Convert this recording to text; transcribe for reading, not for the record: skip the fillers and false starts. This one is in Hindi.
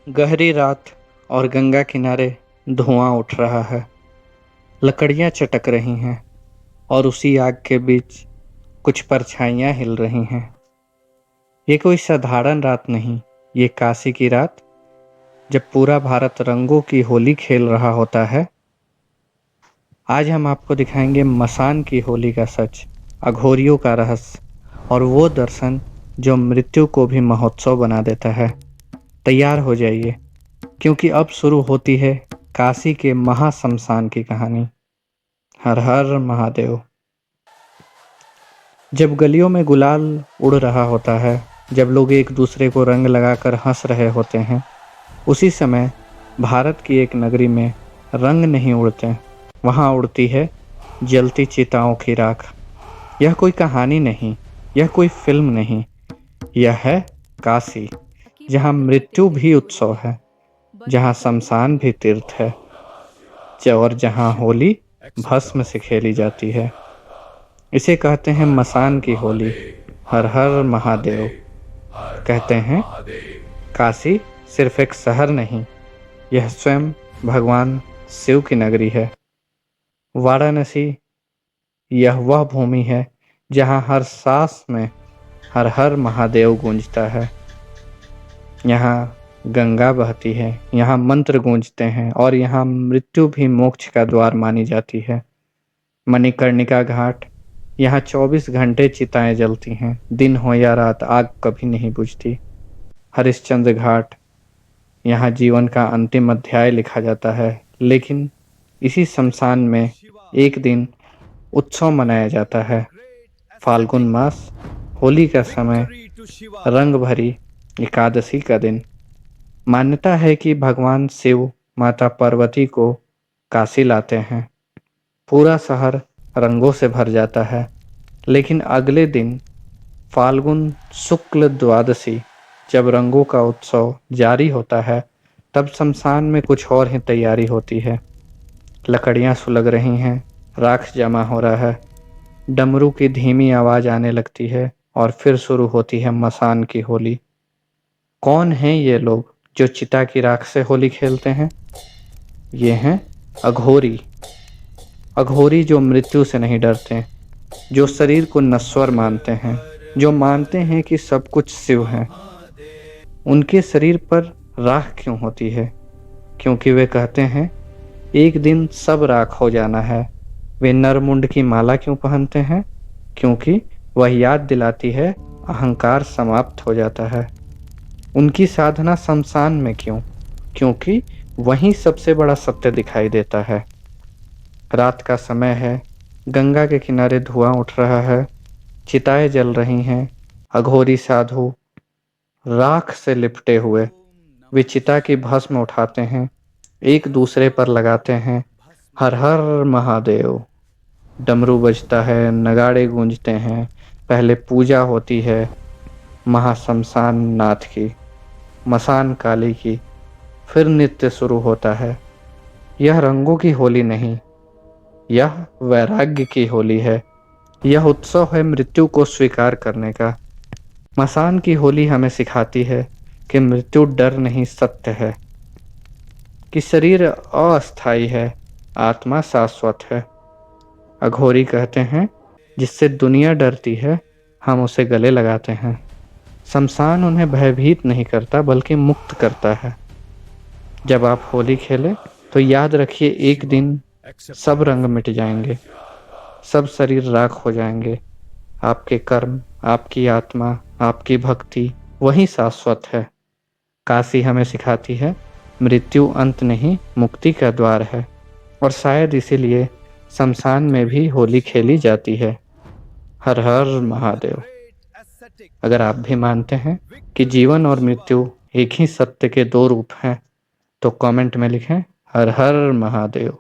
गहरी रात और गंगा किनारे धुआं उठ रहा है। लकड़ियां चटक रही हैं और उसी आग के बीच कुछ परछाइयां हिल रही हैं। ये कोई साधारण रात नहीं, ये काशी की रात, जब पूरा भारत रंगों की होली खेल रहा होता है। आज हम आपको दिखाएंगे मसान की होली का सच, अघोरियों का रहस्य और वो दर्शन जो मृत्यु को भी महोत्सव बना देता है। तैयार हो जाइए, क्योंकि अब शुरू होती है काशी के महाशमशान की कहानी। हर हर महादेव। जब गलियों में गुलाल उड़ रहा होता है, जब लोग एक दूसरे को रंग लगाकर हंस रहे होते हैं, उसी समय भारत की एक नगरी में रंग नहीं उड़ते, वहाँ उड़ती है जलती चिताओं की राख। यह कोई कहानी नहीं, यह कोई फिल्म नहीं, यह है काशी, जहाँ मृत्यु भी उत्सव है, जहाँ शमशान भी तीर्थ है, और जहाँ होली भस्म से खेली जाती है। इसे कहते हैं मसान की होली। हर हर महादेव। कहते हैं काशी सिर्फ एक शहर नहीं, यह स्वयं भगवान शिव की नगरी है। वाराणसी यह वह भूमि है जहाँ हर सांस में हर हर महादेव गूंजता है। यहाँ गंगा बहती है, यहाँ मंत्र गूंजते हैं और यहाँ मृत्यु भी मोक्ष का द्वार मानी जाती है। मणिकर्णिका घाट, यहाँ 24 घंटे चिताएं जलती हैं, दिन हो या रात आग कभी नहीं बुझती। हरिश्चंद्र घाट, यहाँ जीवन का अंतिम अध्याय लिखा जाता है, लेकिन इसी शमशान में एक दिन उत्सव मनाया जाता है। फाल्गुन मास, होली का समय, रंग भरी एकादशी का दिन। मान्यता है कि भगवान शिव माता पार्वती को काशी लाते हैं। पूरा शहर रंगों से भर जाता है, लेकिन अगले दिन फाल्गुन शुक्ल द्वादशी, जब रंगों का उत्सव जारी होता है, तब शमशान में कुछ और ही तैयारी होती है। लकड़ियां सुलग रही हैं, राख जमा हो रहा है, डमरू की धीमी आवाज आने लगती है और फिर शुरू होती है मसान की होली। कौन हैं ये लोग जो चिता की राख से होली खेलते हैं? ये हैं अघोरी। अघोरी जो मृत्यु से नहीं डरते, जो शरीर को नश्वर मानते हैं, जो मानते हैं कि सब कुछ शिव है। उनके शरीर पर राख क्यों होती है? क्योंकि वे कहते हैं एक दिन सब राख हो जाना है। वे नरमुंड की माला क्यों पहनते हैं? क्योंकि वह याद दिलाती है अहंकार समाप्त हो जाता है। उनकी साधना शमशान में क्यों? क्योंकि वहीं सबसे बड़ा सत्य दिखाई देता है। रात का समय है, गंगा के किनारे धुआं उठ रहा है, चिताएं जल रही हैं। अघोरी साधु राख से लिपटे हुए वे चिता की भस्म उठाते हैं, एक दूसरे पर लगाते हैं। हर हर महादेव। डमरू बजता है, नगाड़े गूंजते हैं। पहले पूजा होती है महाशमशान नाथ की, मसान काली की, फिर नृत्य शुरू होता है। यह रंगों की होली नहीं, यह वैराग्य की होली है। यह उत्सव है मृत्यु को स्वीकार करने का। मसान की होली हमें सिखाती है कि मृत्यु डर नहीं, सत्य है, कि शरीर अस्थायी है, आत्मा शाश्वत है। अघोरी कहते हैं जिससे दुनिया डरती है, हम उसे गले लगाते हैं। शमशान उन्हें भयभीत नहीं करता, बल्कि मुक्त करता है। जब आप होली खेलें तो याद रखिए, एक दिन सब रंग मिट जाएंगे, सब शरीर राख हो जाएंगे। आपके कर्म, आपकी आत्मा, आपकी भक्ति वही शाश्वत है। काशी हमें सिखाती है मृत्यु अंत नहीं, मुक्ति का द्वार है। और शायद इसीलिए शमशान में भी होली खेली जाती है। हर हर महादेव। अगर आप भी मानते हैं कि जीवन और मृत्यु एक ही सत्य के दो रूप हैं, तो कमेंट में लिखें हर हर महादेव।